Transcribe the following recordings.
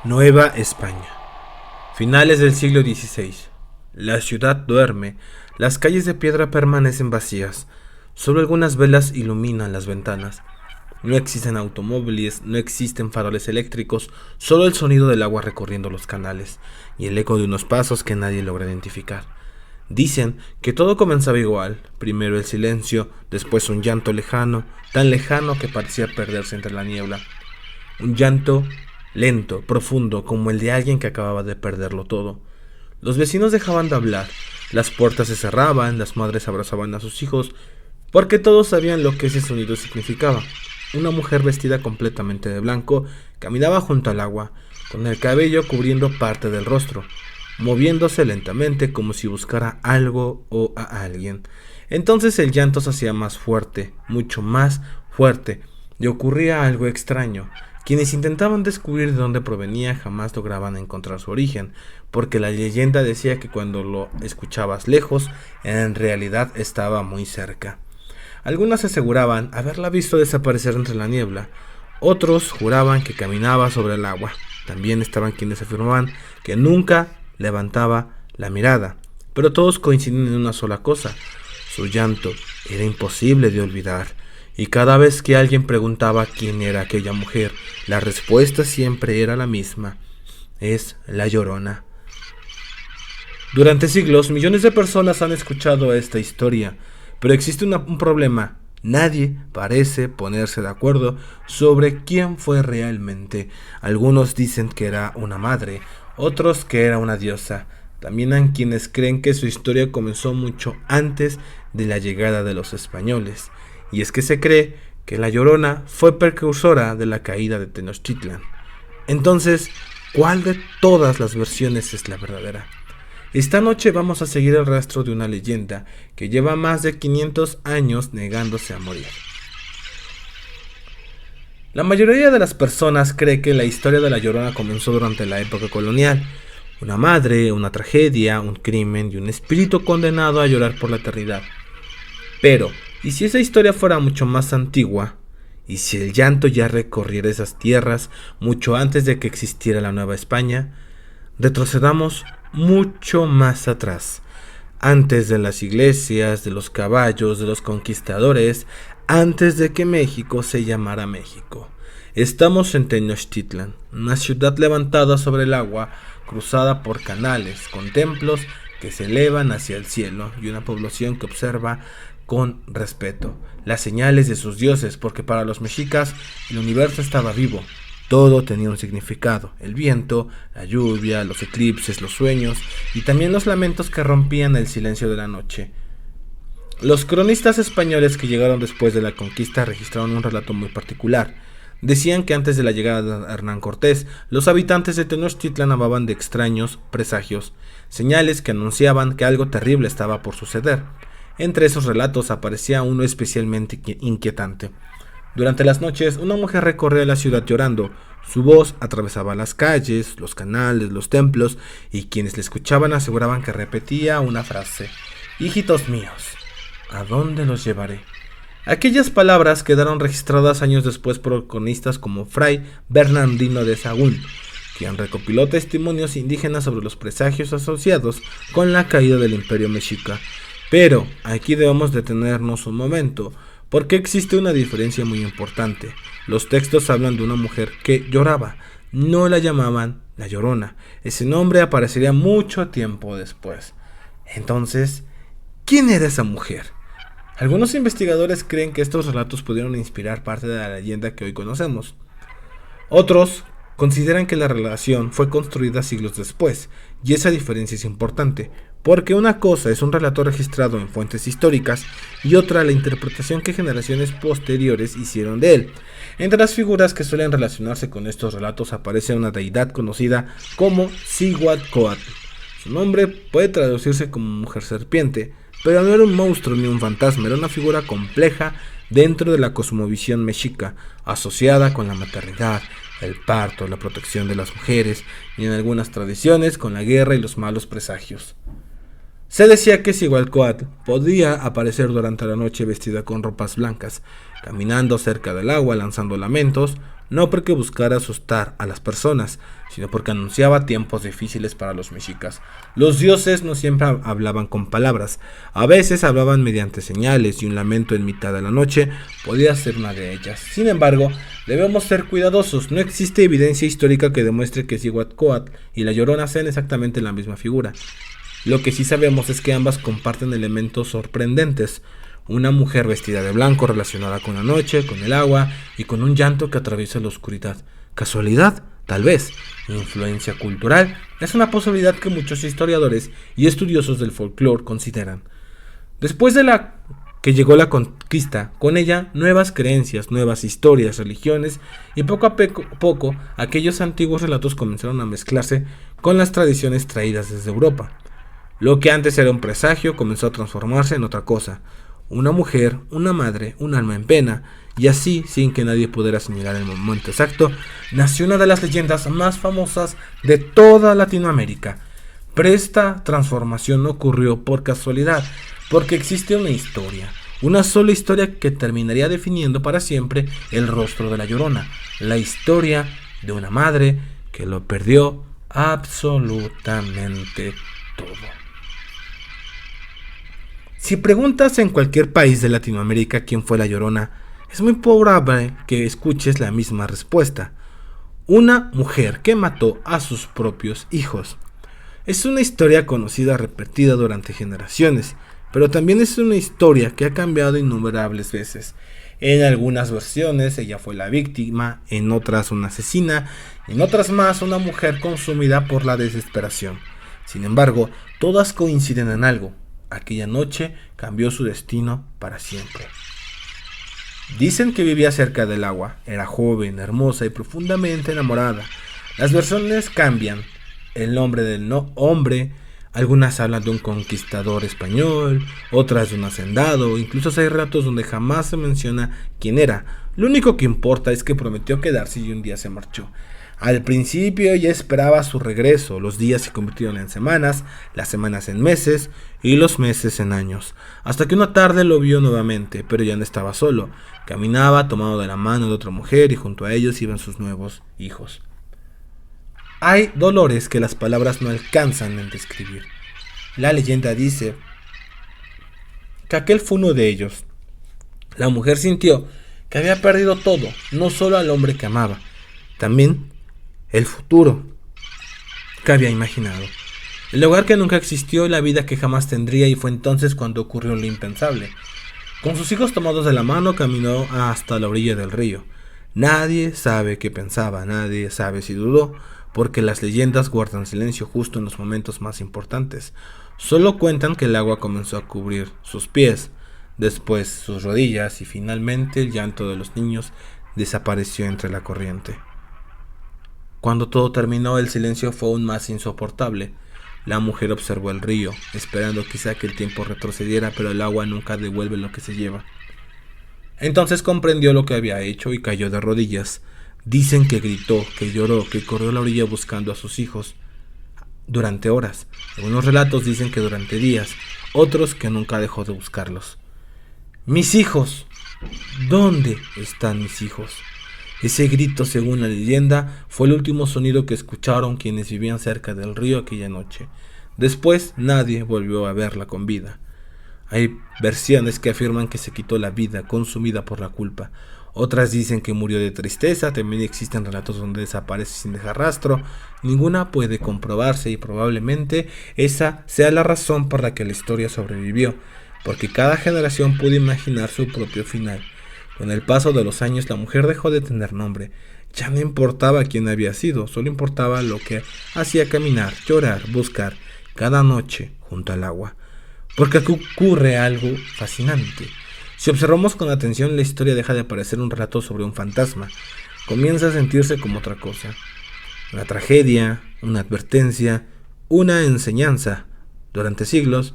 Nueva España. Finales del siglo XVI. La ciudad duerme, las calles de piedra permanecen vacías, solo algunas velas iluminan las ventanas. No existen automóviles, no existen faroles eléctricos, solo el sonido del agua recorriendo los canales y el eco de unos pasos que nadie logra identificar. Dicen que todo comenzaba igual, primero el silencio, después un llanto lejano, tan lejano que parecía perderse entre la niebla. Un llanto lento, profundo, como el de alguien que acababa de perderlo todo. Los vecinos dejaban de hablar, las puertas se cerraban, las madres abrazaban a sus hijos, porque todos sabían lo que ese sonido significaba. Una mujer vestida completamente de blanco caminaba junto al agua, con el cabello cubriendo parte del rostro, moviéndose lentamente como si buscara algo o a alguien. Entonces el llanto se hacía más fuerte, mucho más fuerte, y ocurría algo extraño. Quienes intentaban descubrir de dónde provenía jamás lograban encontrar su origen, porque la leyenda decía que cuando lo escuchabas lejos, en realidad estaba muy cerca. Algunos aseguraban haberla visto desaparecer entre la niebla, otros juraban que caminaba sobre el agua. También estaban quienes afirmaban que nunca levantaba la mirada, pero todos coincidían en una sola cosa: su llanto era imposible de olvidar. Y cada vez que alguien preguntaba quién era aquella mujer, la respuesta siempre era la misma: es la Llorona. Durante siglos, millones de personas han escuchado esta historia, pero existe un problema. Nadie parece ponerse de acuerdo sobre quién fue realmente. Algunos dicen que era una madre, otros que era una diosa. También hay quienes creen que su historia comenzó mucho antes de la llegada de los españoles. Y es que se cree que la Llorona fue precursora de la caída de Tenochtitlan. Entonces, ¿cuál de todas las versiones es la verdadera? Esta noche vamos a seguir el rastro de una leyenda que lleva más de 500 años negándose a morir. La mayoría de las personas cree que la historia de la Llorona comenzó durante la época colonial. Una madre, una tragedia, un crimen y un espíritu condenado a llorar por la eternidad. Pero, ¿y si esa historia fuera mucho más antigua? ¿Y si el llanto ya recorriera esas tierras mucho antes de que existiera la Nueva España? Retrocedamos mucho más atrás, antes de las iglesias, de los caballos, de los conquistadores, antes de que México se llamara México. Estamos en Tenochtitlan, una ciudad levantada sobre el agua, cruzada por canales, con templos que se elevan hacia el cielo y una población que observa con respeto las señales de sus dioses, porque para los mexicas el universo estaba vivo. Todo tenía un significado: el viento, la lluvia, los eclipses, los sueños y también los lamentos que rompían el silencio de la noche. Los cronistas españoles que llegaron después de la conquista registraron un relato muy particular. Decían que antes de la llegada de Hernán Cortés, los habitantes de Tenochtitlan hablaban de extraños presagios, señales que anunciaban que algo terrible estaba por suceder. Entre esos relatos aparecía uno especialmente inquietante. Durante las noches, una mujer recorría la ciudad llorando. Su voz atravesaba las calles, los canales, los templos, y quienes la escuchaban aseguraban que repetía una frase: «Hijitos míos, ¿a dónde los llevaré?». Aquellas palabras quedaron registradas años después por cronistas como Fray Bernardino de Sahagún, quien recopiló testimonios indígenas sobre los presagios asociados con la caída del Imperio Mexica. Pero aquí debemos detenernos un momento, porque existe una diferencia muy importante. Los textos hablan de una mujer que lloraba, no la llamaban la Llorona. Ese nombre aparecería mucho tiempo después. Entonces, ¿quién era esa mujer? Algunos investigadores creen que estos relatos pudieron inspirar parte de la leyenda que hoy conocemos. Otros consideran que la relación fue construida siglos después, y esa diferencia es importante, porque una cosa es un relato registrado en fuentes históricas y otra la interpretación que generaciones posteriores hicieron de él. Entre las figuras que suelen relacionarse con estos relatos aparece una deidad conocida como Cihuatcoatl. Su nombre puede traducirse como mujer serpiente, pero no era un monstruo ni un fantasma, era una figura compleja dentro de la cosmovisión mexica, asociada con la maternidad, el parto, la protección de las mujeres y en algunas tradiciones con la guerra y los malos presagios. Se decía que Cihualcoatl podía aparecer durante la noche vestida con ropas blancas, caminando cerca del agua lanzando lamentos, no porque buscara asustar a las personas, sino porque anunciaba tiempos difíciles para los mexicas. Los dioses no siempre hablaban con palabras, a veces hablaban mediante señales y un lamento en mitad de la noche podía ser una de ellas. Sin embargo, debemos ser cuidadosos, no existe evidencia histórica que demuestre que Cihuatcoatl y la Llorona sean exactamente la misma figura. Lo que sí sabemos es que ambas comparten elementos sorprendentes. Una mujer vestida de blanco relacionada con la noche, con el agua y con un llanto que atraviesa la oscuridad. ¿Casualidad? Tal vez. ¿Influencia cultural? Es una posibilidad que muchos historiadores y estudiosos del folclore consideran. Después de que llegó la conquista, con ella nuevas creencias, nuevas historias, religiones y poco a poco aquellos antiguos relatos comenzaron a mezclarse con las tradiciones traídas desde Europa. Lo que antes era un presagio comenzó a transformarse en otra cosa. Una mujer, una madre, un alma en pena, y así, sin que nadie pudiera señalar el momento exacto, nació una de las leyendas más famosas de toda Latinoamérica. Pero esta transformación no ocurrió por casualidad, porque existe una historia, una sola historia que terminaría definiendo para siempre el rostro de la Llorona, la historia de una madre que lo perdió absolutamente todo. Si preguntas en cualquier país de Latinoamérica quién fue la Llorona, es muy probable que escuches la misma respuesta. Una mujer que mató a sus propios hijos. Es una historia conocida repetida durante generaciones, pero también es una historia que ha cambiado innumerables veces. En algunas versiones ella fue la víctima, en otras una asesina, en otras más una mujer consumida por la desesperación. Sin embargo, todas coinciden en algo. Aquella noche cambió su destino para siempre. Dicen que vivía cerca del agua, era joven, hermosa y profundamente enamorada. Las versiones cambian. El nombre del hombre, algunas hablan de un conquistador español, otras de un hacendado, incluso hay relatos donde jamás se menciona quién era. Lo único que importa es que prometió quedarse y un día se marchó. Al principio ella esperaba su regreso, los días se convirtieron en semanas, las semanas en meses y los meses en años, hasta que una tarde lo vio nuevamente, pero ya no estaba solo, caminaba tomado de la mano de otra mujer y junto a ellos iban sus nuevos hijos. Hay dolores que las palabras no alcanzan a describir. La leyenda dice que aquel fue uno de ellos. La mujer sintió que había perdido todo, no solo al hombre que amaba, también el futuro que había imaginado, el hogar que nunca existió y la vida que jamás tendría, y fue entonces cuando ocurrió lo impensable. Con sus hijos tomados de la mano caminó hasta la orilla del río. Nadie sabe qué pensaba, nadie sabe si dudó, porque las leyendas guardan silencio justo en los momentos más importantes. Solo cuentan que el agua comenzó a cubrir sus pies, después sus rodillas y finalmente el llanto de los niños desapareció entre la corriente. Cuando todo terminó, el silencio fue aún más insoportable. La mujer observó el río, esperando quizá que el tiempo retrocediera, pero el agua nunca devuelve lo que se lleva. Entonces comprendió lo que había hecho y cayó de rodillas. Dicen que gritó, que lloró, que corrió a la orilla buscando a sus hijos durante horas. Algunos relatos dicen que durante días, otros que nunca dejó de buscarlos. ¡Mis hijos! ¿Dónde están mis hijos? Ese grito, según la leyenda, fue el último sonido que escucharon quienes vivían cerca del río aquella noche. Después nadie volvió a verla con vida. Hay versiones que afirman que se quitó la vida, consumida por la culpa. Otras dicen que murió de tristeza. También existen relatos donde desaparece sin dejar rastro. Ninguna puede comprobarse y probablemente esa sea la razón por la que la historia sobrevivió, porque cada generación pudo imaginar su propio final. Con el paso de los años la mujer dejó de tener nombre. Ya no importaba quién había sido, solo importaba lo que hacía caminar, llorar, buscar cada noche junto al agua. Porque aquí ocurre algo fascinante. Si observamos con atención, la historia deja de parecer un relato sobre un fantasma. Comienza a sentirse como otra cosa. Una tragedia, una advertencia, una enseñanza. Durante siglos,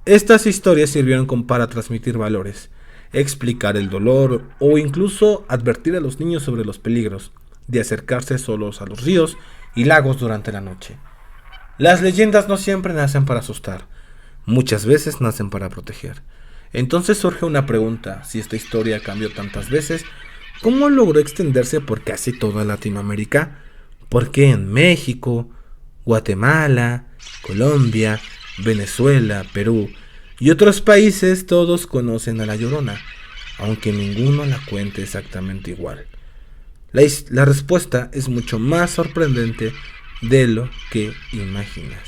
estas historias sirvieron como para transmitir valores, explicar el dolor o incluso advertir a los niños sobre los peligros de acercarse solos a los ríos y lagos durante la noche. Las leyendas no siempre nacen para asustar. Muchas veces nacen para proteger. Entonces surge una pregunta: si esta historia cambió tantas veces, ¿cómo logró extenderse por casi toda Latinoamérica? ¿Por qué en México, Guatemala, Colombia, Venezuela, Perú y otros países todos conocen a La Llorona, aunque ninguno la cuente exactamente igual? La respuesta es mucho más sorprendente de lo que imaginas.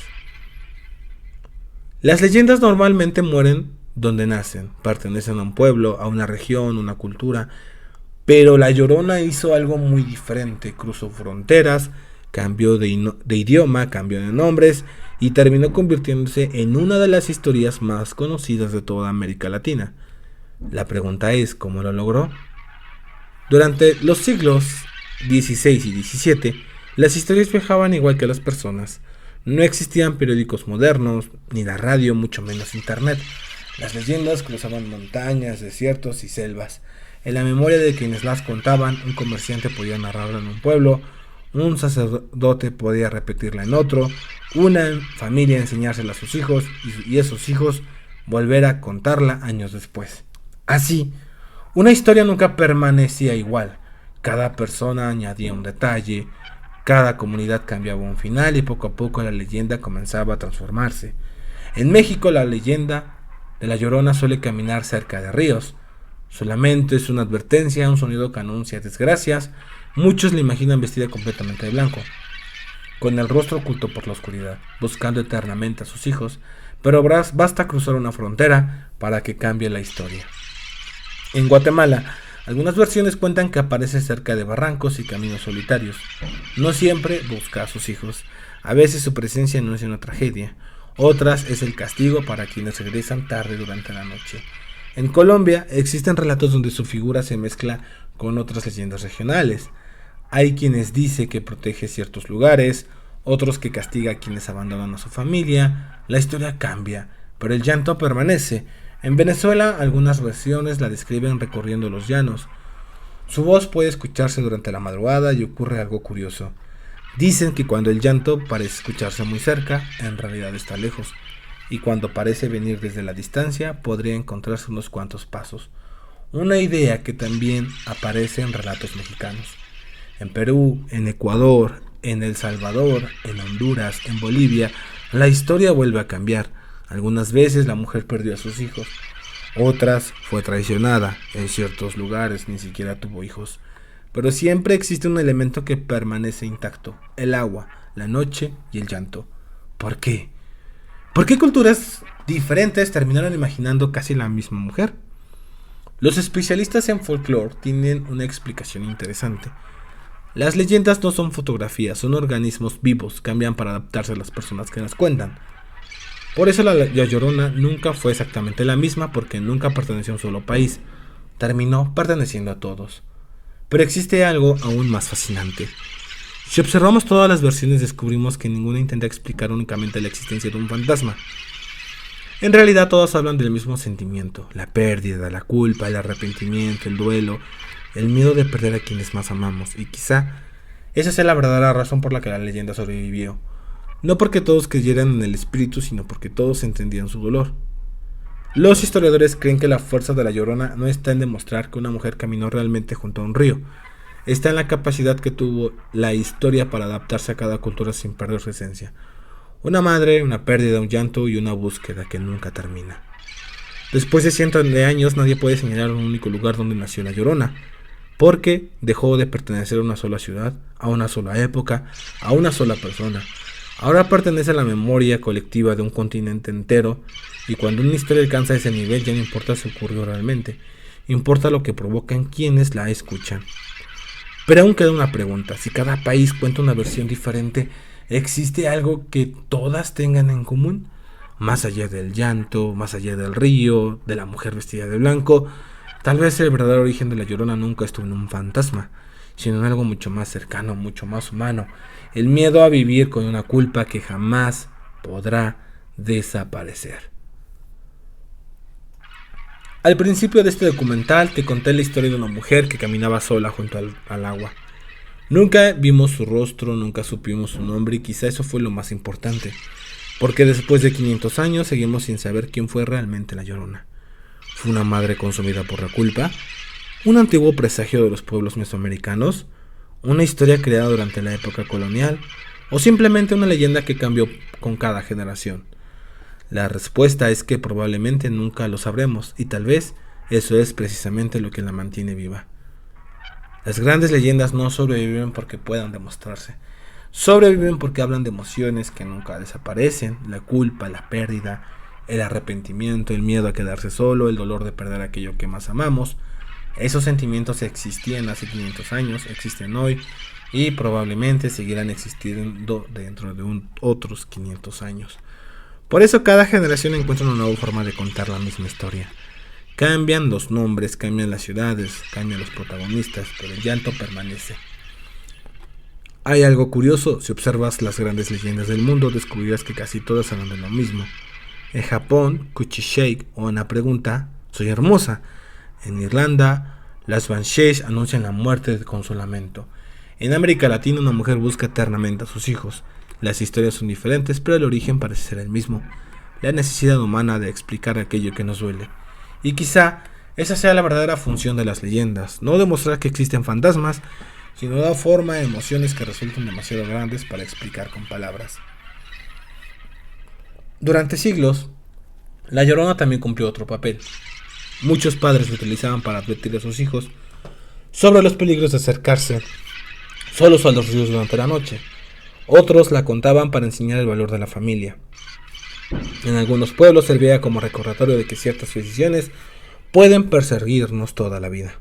Las leyendas normalmente mueren donde nacen, pertenecen a un pueblo, a una región, una cultura, pero La Llorona hizo algo muy diferente: cruzó fronteras, cambió de idioma, cambió de nombres y terminó convirtiéndose en una de las historias más conocidas de toda América Latina. La pregunta es: ¿cómo lo logró? Durante los siglos XVI y XVII, las historias viajaban igual que las personas. No existían periódicos modernos, ni la radio, mucho menos internet. Las leyendas cruzaban montañas, desiertos y selvas. En la memoria de quienes las contaban, un comerciante podía narrarla en un pueblo, un sacerdote podía repetirla en otro, una familia enseñársela a sus hijos y esos hijos volver a contarla años después. Así, una historia nunca permanecía igual. Cada persona añadía un detalle, cada comunidad cambiaba un final y poco a poco la leyenda comenzaba a transformarse. En México, la leyenda de La Llorona suele caminar cerca de ríos. Su lamento es una advertencia, un sonido que anuncia desgracias. Muchos la imaginan vestida completamente de blanco, con el rostro oculto por la oscuridad, buscando eternamente a sus hijos, pero basta cruzar una frontera para que cambie la historia. En Guatemala, algunas versiones cuentan que aparece cerca de barrancos y caminos solitarios. No siempre busca a sus hijos. A veces su presencia no es una tragedia. Otras es el castigo para quienes regresan tarde durante la noche. En Colombia existen relatos donde su figura se mezcla con otras leyendas regionales. Hay quienes dicen que protege ciertos lugares, otros que castiga a quienes abandonan a su familia. La historia cambia, pero el llanto permanece. En Venezuela, algunas versiones la describen recorriendo los llanos. Su voz puede escucharse durante la madrugada y ocurre algo curioso. Dicen que cuando el llanto parece escucharse muy cerca, en realidad está lejos, y cuando parece venir desde la distancia, podría encontrarse unos cuantos pasos. Una idea que también aparece en relatos mexicanos. En Perú, en Ecuador, en El Salvador, en Honduras, en Bolivia, la historia vuelve a cambiar. Algunas veces la mujer perdió a sus hijos, otras fue traicionada, en ciertos lugares ni siquiera tuvo hijos. Pero siempre existe un elemento que permanece intacto: el agua, la noche y el llanto. ¿Por qué? ¿Por qué culturas diferentes terminaron imaginando casi la misma mujer? Los especialistas en folclore tienen una explicación interesante. Las leyendas no son fotografías, son organismos vivos, cambian para adaptarse a las personas que las cuentan. Por eso la Llorona nunca fue exactamente la misma, porque nunca perteneció a un solo país, terminó perteneciendo a todos. Pero existe algo aún más fascinante. Si observamos todas las versiones, descubrimos que ninguna intenta explicar únicamente la existencia de un fantasma. En realidad todas hablan del mismo sentimiento: la pérdida, la culpa, el arrepentimiento, el duelo, el miedo de perder a quienes más amamos. Y quizá esa sea la verdadera razón por la que la leyenda sobrevivió. No porque todos creyeran en el espíritu, sino porque todos entendían su dolor. Los historiadores creen que la fuerza de la Llorona no está en demostrar que una mujer caminó realmente junto a un río. Está en la capacidad que tuvo la historia para adaptarse a cada cultura sin perder su esencia. Una madre, una pérdida, un llanto y una búsqueda que nunca termina. Después de cientos de años, nadie puede señalar un único lugar donde nació la Llorona, porque dejó de pertenecer a una sola ciudad, a una sola época, a una sola persona. Ahora pertenece a la memoria colectiva de un continente entero, y cuando una historia alcanza ese nivel ya no importa si ocurrió realmente, importa lo que provocan quienes la escuchan. Pero aún queda una pregunta: si cada país cuenta una versión diferente, ¿existe algo que todas tengan en común? Más allá del llanto, más allá del río, de la mujer vestida de blanco, tal vez el verdadero origen de la Llorona nunca estuvo en un fantasma, sino en algo mucho más cercano, mucho más humano: el miedo a vivir con una culpa que jamás podrá desaparecer. Al principio de este documental te conté la historia de una mujer que caminaba sola junto al agua. Nunca vimos su rostro, nunca supimos su nombre, y quizá eso fue lo más importante. porque después de 500 años seguimos sin saber quién fue realmente la Llorona. ¿Fue una madre consumida por la culpa? ¿Un antiguo presagio de los pueblos mesoamericanos? ¿Una historia creada durante la época colonial? ¿O simplemente una leyenda que cambió con cada generación? La respuesta es que probablemente nunca lo sabremos, y tal vez eso es precisamente lo que la mantiene viva. Las grandes leyendas no sobreviven porque puedan demostrarse. Sobreviven porque hablan de emociones que nunca desaparecen: la culpa, la pérdida, el arrepentimiento, el miedo a quedarse solo, el dolor de perder aquello que más amamos. Esos sentimientos existían hace 500 años, existen hoy y probablemente seguirán existiendo dentro de otros 500 años. Por eso cada generación encuentra una nueva forma de contar la misma historia. Cambian los nombres, cambian las ciudades, cambian los protagonistas, pero el llanto permanece. Hay algo curioso: si observas las grandes leyendas del mundo, descubrirás que casi todas hablan de lo mismo. En Japón, Kuchisake o Ana pregunta: ¿soy hermosa? En Irlanda, las Banshees anuncian la muerte con su lamento. En América Latina, una mujer busca eternamente a sus hijos. Las historias son diferentes, pero el origen parece ser el mismo: la necesidad humana de explicar aquello que nos duele. Y quizá esa sea la verdadera función de las leyendas: no demostrar que existen fantasmas, sino dar forma a emociones que resultan demasiado grandes para explicar con palabras. Durante siglos, la Llorona también cumplió otro papel. Muchos padres lo utilizaban para advertir a sus hijos sobre los peligros de acercarse solos a los ríos durante la noche. Otros la contaban para enseñar el valor de la familia. En algunos pueblos servía como recordatorio de que ciertas decisiones pueden perseguirnos toda la vida.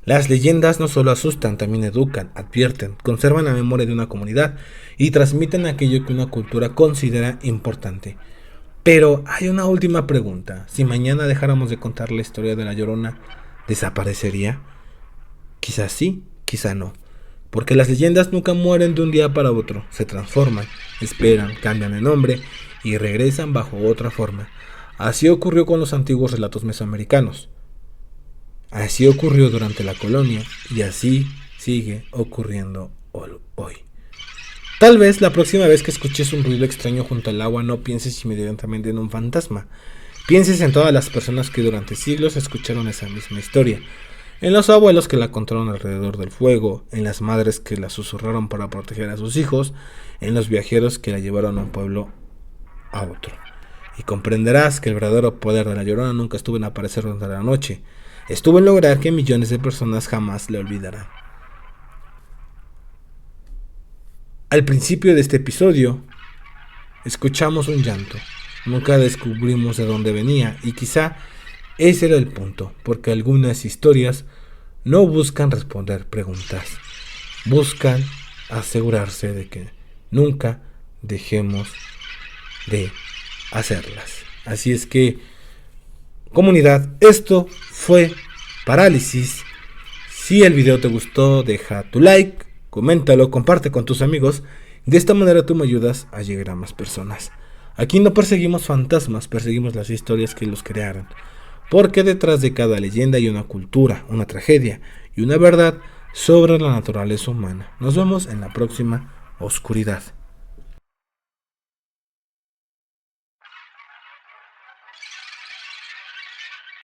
Las leyendas no solo asustan, también educan, advierten, conservan la memoria de una comunidad y transmiten aquello que una cultura considera importante. Pero hay una última pregunta: si mañana dejáramos de contar la historia de la Llorona, ¿desaparecería? Quizás sí, quizá no. Porque las leyendas nunca mueren de un día para otro, se transforman, esperan, cambian de nombre y regresan bajo otra forma. Así ocurrió con los antiguos relatos mesoamericanos. Así ocurrió durante la colonia y así sigue ocurriendo hoy. Tal vez la próxima vez que escuches un ruido extraño junto al agua no pienses inmediatamente en un fantasma. Pienses en todas las personas que durante siglos escucharon esa misma historia. En los abuelos que la contaron alrededor del fuego, en las madres que la susurraron para proteger a sus hijos, en los viajeros que la llevaron a un pueblo a otro. Y comprenderás que el verdadero poder de la Llorona nunca estuvo en aparecer durante la noche, estuvo en lograr que millones de personas jamás le olvidaran. Al principio de este episodio, escuchamos un llanto. Nunca descubrimos de dónde venía y quizá ese era el punto, porque algunas historias no buscan responder preguntas, buscan asegurarse de que nunca dejemos de hacerlas. Así es que, comunidad, esto fue Parálisis. Si el video te gustó, deja tu like, coméntalo, comparte con tus amigos. De esta manera tú me ayudas a llegar a más personas. Aquí no perseguimos fantasmas, perseguimos las historias que los crearon. Porque detrás de cada leyenda hay una cultura, una tragedia y una verdad sobre la naturaleza humana. Nos vemos en la próxima oscuridad.